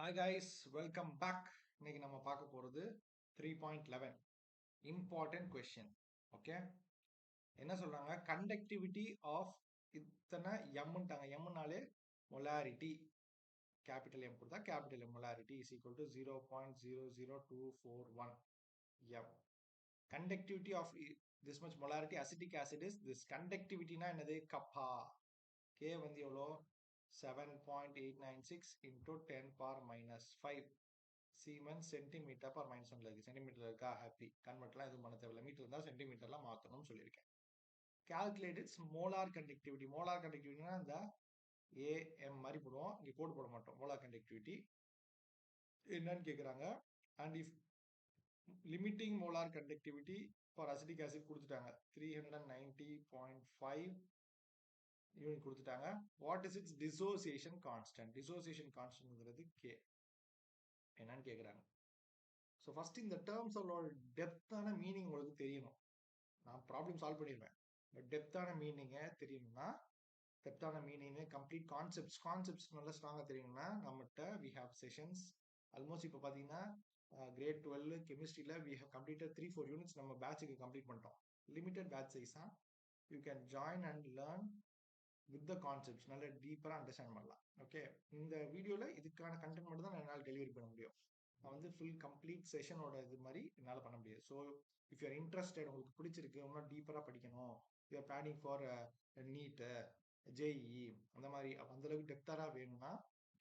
Hi guys, welcome back. இன்னைக்கு நம்ம பார்க்க போறது 3.11 important question. ஓகே, என்ன சொல்றாங்க? கண்டக்டிவிட்டி ஆஃப் இத்தனை எம்ட்டாங்க. எம்னாலே மொலாரிட்டி. கேபிட்டல் எம் கொடுத்தா capital M molarity is equal to 0.00241 M. Conductivity of this much molarity acidic acid is this. கண்டக்டிவிட்டினா என்னது? கப்பா. K வந்து எவ்வளோ? 7.896 into 10 power minus 5 Seeman centimetre per minus ஒன்ல இருக்கு. சென்டிமீட்டர் இருக்கா? ஹாப்பி. கன்வெர்ட்லாம் எதுவும் பண்ண தேவையில்ல. மீட்டர் இருந்தால் சென்டிமீட்டர்லாம் மாற்றணும்னு சொல்லியிருக்கேன். Calculate its molar conductivity. Molar கண்டக்டிவிட்டினா இந்த ஏஎம் மாதிரி போடுவோம், இங்கே கோடு போட மாட்டோம். மோலார் கண்டக்டிவிட்டி என்னன்னு கேட்குறாங்க. And if limiting molar conductivity for acetic acid கொடுத்துட்டாங்க. 390.5 யூனிட் கொடுத்துட்டாங்க. What is its dissociation constant? Dissociation கான்ஸ்டன்ட்ங்கிறது கே என்னன்னு கேட்குறாங்க. ஸோ ஃபர்ஸ்ட் இந்த டேர்ம்ஸோட டெப்த்தான மீனிங் உங்களுக்கு தெரியணும். நான் ப்ராப்ளம் சால்வ் பண்ணிடுவேன், பட் டெப்த்தான மீனிங்கை தெரியணும்னா, டெப்த்தான மீனிங் கம்ப்ளீட் கான்செப்ட்ஸ் நல்லா ஸ்ட்ராங்காக தெரியணும்னா நம்மகிட்ட வி ஹேவ் செஷன்ஸ். ஆல்மோஸ்ட் இப்போ பார்த்தீங்கன்னா கிரேட் 12 கெமிஸ்ட்ரியில் வி ஹவ் கம்ப்ளீட்டட் 3-4 யூனிட்ஸ் நம்ம பேட்சுக்கு கம்ப்ளீட் பண்ணிட்டோம். லிமிடெட் பேட்ச் சைஸ் தான். You can join and learn with the concepts நல்லா டீப்பராக அண்டர்ஸ்டாண்ட் பண்ணலாம். ஓகே, இந்த வீடியோவில் இதுக்கான கண்டென்ட் மட்டும் தான் என்னால் டெலிவரி பண்ண முடியும். நான் வந்து ஃபுல் கம்ப்ளீட் செஷனோட இது மாதிரி என்னால் பண்ண முடியாது. ஸோ இஃப் யூஆர் இன்ட்ரெஸ்டட், உங்களுக்கு பிடிச்சிருக்கு, இன்னும் டீப்பராக படிக்கணும், you're planning for NEET, JEE அந்த மாதிரி அந்தளவுக்கு டெப்தராக வேணும்னா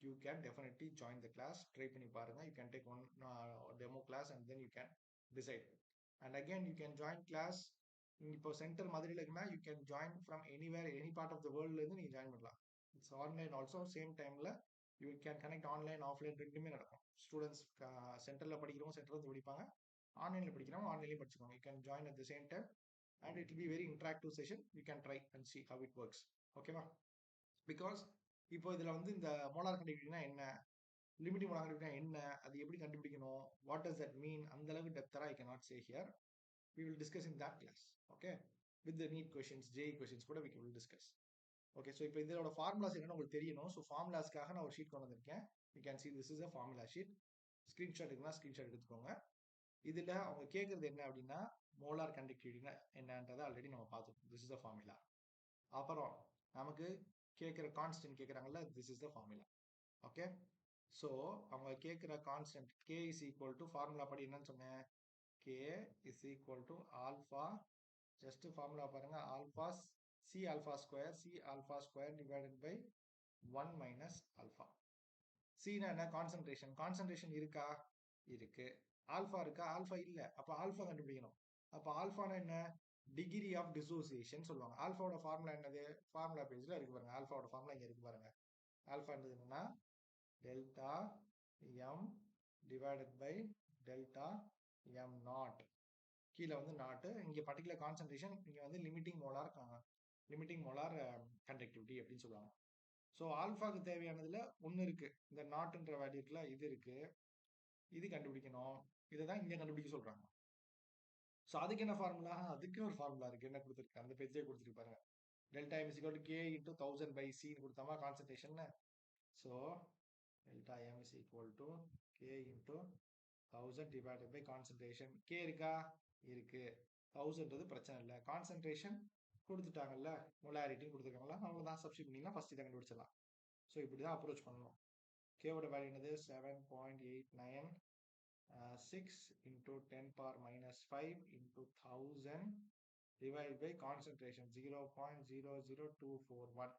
you can definitely join the class. Try பண்ணி பாருங்க. You can take one demo class and then you can decide. And again you can join class. இப்போ சென்டர் மதுரையில் இருக்குன்னா you can join from anywhere any part of the வேர்ல்ட்லேருந்து நீங்கள் join பண்ணலாம். It's online also. Same டைமில் you can connect online offline ரெண்டுமே நடக்கும். Students சென்டரில் படிக்கிறவங்க சென்டரில் வந்து படிப்பாங்க, ஆன்லைனில் படிக்கிறவங்க ஆன்லைன்லேயும் படிச்சுக்கோங்க. You can join at the same time and it will be very interactive session. You can try and C how it works. ஓகேவா? பிகாஸ் இப்போ இதில் வந்து இந்த மோலார் கண்டக்டிவிட்டினா என்ன, லிமிட்டிங் மோலார் கண்டக்டிவிட்டினா என்ன, அது எப்படி கண்டுபிடிக்கணும், வாட் டஸ் தட் மீன், அந்த அளவுக்கு டெப்தராக I can not say here. We will discuss in that class. Okay, with the NEET questions, JEE questions கூட we will discuss. Okay, so இப்போ இதோட ஃபார்முலாஸ் என்னன்னு உங்களுக்கு தெரியணும். ஸோ ஃபார்முலாஸ்க்காக நான் ஒரு ஷீட் கொண்டு வந்திருக்கேன். You can see this is a formula sheet. Screenshot இருக்குன்னா ஸ்க்ரீன்ஷாட் எடுத்துக்கோங்க. இதில் அவங்க கேட்குறது என்ன அப்படின்னா மோலார் கண்டக்டிவிட்டினா என்னன்றதை ஆல்ரெடி நம்ம பார்த்துக்கோம். This is a formula. அப்புறம் நமக்கு கேட்குற கான்ஸ்டன்ட் கேட்குறாங்கல்ல, this is the formula. Okay, so அவங்க கேட்குற constant K is equal to formula படி என்னன்னு சொன்னேன். K is equal to alpha, just formula பாருங்க, alpha C alpha square divided by 1 minus alpha. C னா என்ன? கான்சன்ட்ரேஷன். கான்சன்ட்ரேஷன் இருக்கா? இருக்கு. ஆல்ஃபா இருக்கா? ஆல்ஃபா இல்ல. அப்ப ஆல்ஃபா கண்டுபிடிக்கணும். அப்ப ஆல்ஃபானா என்ன? டிகிரி ஆஃப் டிசோசியேஷன் சொல்லுவாங்க. ஆல்ஃபாவோட ஃபார்முலா என்னது? ஃபார்முலா பேஜ்ல இருக்கு பாருங்க. ஆல்ஃபாவோட ஃபார்முலா இங்க இருக்கு பாருங்க. ஆல்ஃபா என்னதுன்னா delta M divided by delta M naught. கீழே வந்து நாட்டு, இங்கே பர்டிகுலர் கான்சன்ட்ரேஷன், இங்கே வந்து லிமிட்டிங் மோலார் கண்டக்டிவிட்டி அப்படின்னு சொல்லுவாங்க. ஸோ ஆல்ஃபாக்கு தேவையானதுல ஒன்று இருக்கு, இந்த நாட்டுன்ற வேல்யூ இருக்குல்ல, இது இருக்கு, இது கண்டுபிடிக்கணும். இதை தான் இங்கே கண்டுபிடிக்க சொல்றாங்க. ஸோ அதுக்கு என்ன ஃபார்முலா? அதுக்கு ஒரு ஃபார்முலா இருக்கு. என்ன கொடுத்துருக்கு? அந்த பேஜே கொடுத்துருக்கு பாருங்க. Delta M is equal to K into 1000 by சின்னு கொடுத்தோமா concentration. So delta M is equal to K into 1000 divided by concentration. K இருக்கா? இருக்கு. 1000ன்றது பிரச்சனை இல்லை. கான்சன்ட்ரேஷன் கொடுத்துட்டாங்கல்ல, மொலாரிட்டின்னு கொடுத்துருக்காங்களா, அவ்வளோதான். சப்ஸ்டிட் பண்ணிங்கன்னா ஃபர்ஸ்ட் இதை கண்டுபிடிச்சிடலாம். ஸோ இப்படி தான் அப்ரோச் பண்ணணும். கேவோட வேல்யூ என்னது? 7.896 into 10 power minus 5 into 1000 divide by concentration 0.00241.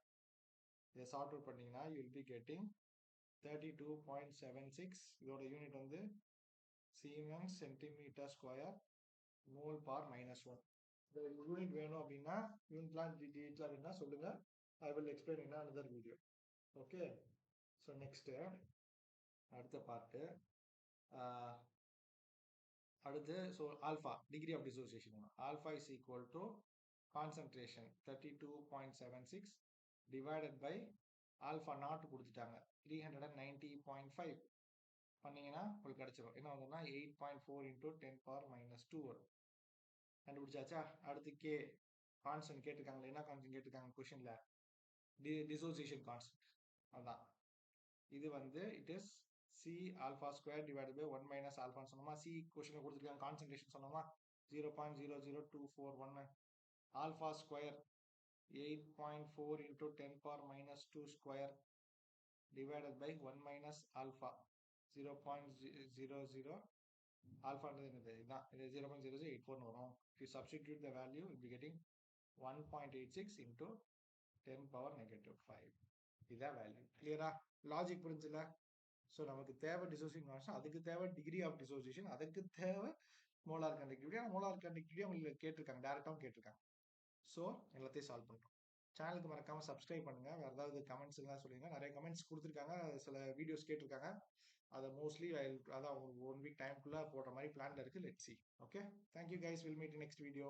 இதை சார்ட் அவுட் பண்ணீங்கன்னா யூ வில் பி கெட்டிங் 32.76. இதோட யூனிட் வந்து siemens centimetre square mole per minus 1. இந்த யூனிட் வேணும் அப்படின்னா, யூனிட்லாம் டீட்டெயிலாக வேணும்னா சொல்லுங்க. I will explain in another video. Okay, so next அடுத்த பார்ட்டு. அடுத்து so alpha degree of dissociation. Alpha is equal to concentration 32.76 divided by alpha naught கொடுத்துட்டாங்க 390.5 பண்ணீங்கன்னா உங்களுக்கு கிடைச்சிடும். என்ன வந்ததுன்னா 8.4 இன்டூ 10 பவர் மைனஸ் 2 வரும். கண்டுபிடிச்சாச்சா? அடுத்து கே கான்ஸ்டன்ட் கேட்டிருக்காங்களா? என்ன கான்ஸ்டன்ட் கேட்டிருக்காங்க கொஸ்டின்ல? Dissociation constant. அதான் இது வந்து it is C alpha square divided by 1 minus alpha சொன்னோமா. C கொஸ்டின்ல கொடுத்துருக்காங்க கான்சன்ட்ரேஷன் சொன்னோமா. 0.00241 alpha square 8.4 into 10 power minus 2 square divided by 1 minus alpha 0.00 alpha என்னது இதான் இது 0.0084 வரும். If you substitute the value you'll be getting 1.86 into 10 power negative 5. இதான் value. கிளியரா? லாஜிக் புரிஞ்சுல? ஸோ நமக்கு தேவை டிசோசியேஷன் கான்ஸ்டன்ட், அதுக்கு தேவை டிகிரி ஆஃப் டிசோசியேஷன், அதுக்கு தேவை மோலார் கண்டக்டிவிட்டி. ஆனால் மோலார் கண்டக்டிவிட்டி உங்களுக்கு கேட்டிருக்காங்க, டேரக்டாகவும் கேட்டிருக்காங்க. ஸோ எல்லாத்தையும் சால்வ் பண்ணுறோம். சேனலுக்கு மறக்காம சப்ஸ்கிரைப் பண்ணுங்க. வேற ஏதாவது கமெண்ட்ஸ் எல்லாம் சொல்லுங்க. நிறைய கமெண்ட்ஸ் கொடுத்துருக்காங்க, சில வீடியோஸ் கேட்டிருக்காங்க. அதை மோஸ்ட்லி அதான் 1 வீக் டைம்குள்ள போடுற மாதிரி பிளான்ல இருக்கு. Let's see. Okay, thank you guys, will meet next video.